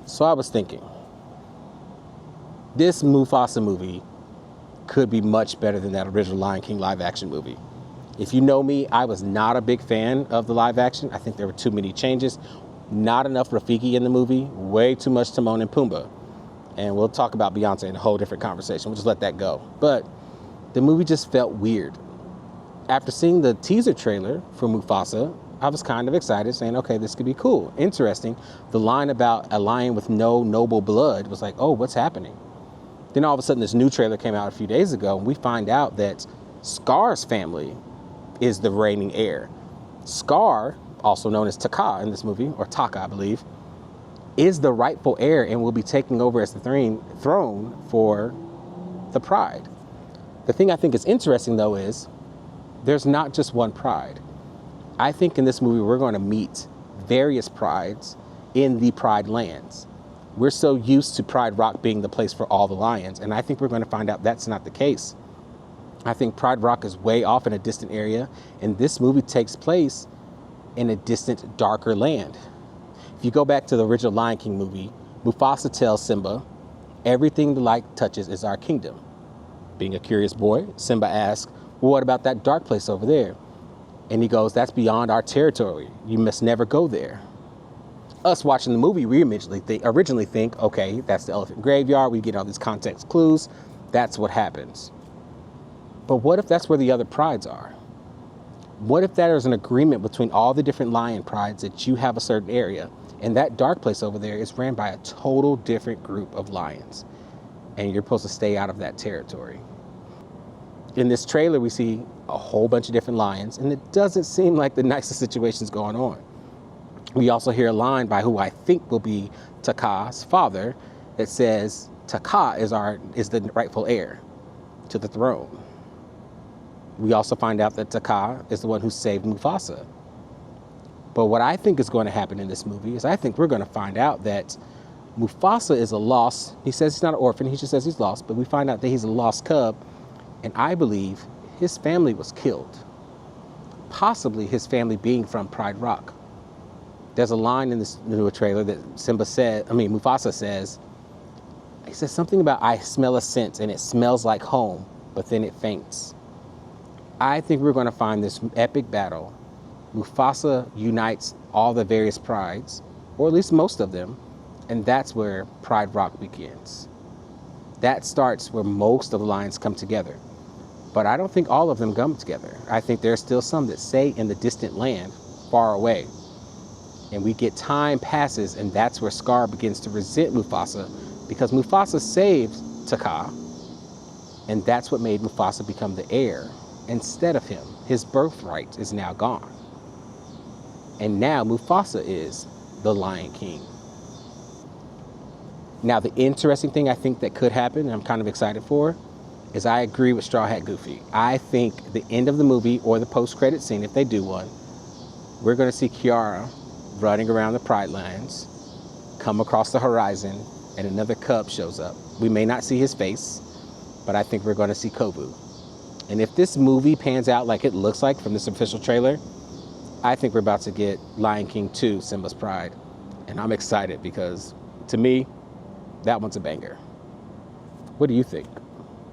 So I was thinking, this Mufasa movie could be much better than that original Lion King live action movie. If you know me, I was not a big fan of the live action. I think there were too many changes. Not enough Rafiki in the movie. Way too much Timon and Pumbaa. And we'll talk about Beyonce in a whole different conversation. We'll just let that go. But the movie just felt weird. After seeing the teaser trailer for Mufasa, I was kind of excited, saying, okay, this could be cool, interesting. The line about a lion with no noble blood was like, oh, what's happening? Then all of a sudden this new trailer came out a few days ago, and we find out that Scar's family is the reigning heir. Scar, also known as Taka in this movie, or Taka, I believe, is the rightful heir and will be taking over as the throne for the Pride. The thing I think is interesting, though, is there's not just one Pride. I think in this movie we're going to meet various prides in the Pride lands. We're so used to Pride Rock being the place for all the lions, and I think we're going to find out that's not the case. I think Pride Rock is way off in a distant area, and this movie takes place in a distant, darker land. If you go back to the original Lion King movie, Mufasa tells Simba, everything the light touches is our kingdom. Being a curious boy, Simba asks, well, what about that dark place over there? And he goes, that's beyond our territory. You must never go there. Us watching the movie, we originally think, okay, that's the elephant graveyard. We get all these context clues. That's what happens. But what if that's where the other prides are? What if there is an agreement between all the different lion prides that you have a certain area, and that dark place over there is ran by a total different group of lions, and you're supposed to stay out of that territory? In this trailer, we see a whole bunch of different lions, and it doesn't seem like the nicest situation's going on. We also hear a line by who I think will be Taka's father that says Taka is the rightful heir to the throne. We also find out that Taka is the one who saved Mufasa. But what I think is going to happen in this movie is I think we're going to find out that Mufasa is a lost, he says he's not an orphan, he just says he's lost, but we find out that he's a lost cub, and I believe his family was killed. Possibly his family being from Pride Rock. There's a line in this new trailer that Mufasa says, he says something about, I smell a scent and it smells like home, but then it faints. I think we're going to find this epic battle. Mufasa unites all the various prides, or at least most of them, and that's where Pride Rock begins. That starts where most of the lions come together. But I don't think all of them come together. I think there's still some that stay in the distant land, far away. And we get time passes, and that's where Scar begins to resent Mufasa, because Mufasa saved Taka, and that's what made Mufasa become the heir instead of him. His birthright is now gone. And now Mufasa is the Lion King. Now, the interesting thing I think that could happen, and I'm kind of excited for, is I agree with Straw Hat Goofy. I think the end of the movie, or the post-credit scene, if they do one, we're going to see Kiara running around the Pride Lands, come across the horizon, and another cub shows up. We may not see his face, but I think we're going to see Kovu. And if this movie pans out like it looks like from this official trailer, I think we're about to get Lion King 2, Simba's Pride. And I'm excited because, to me, that one's a banger. What do you think?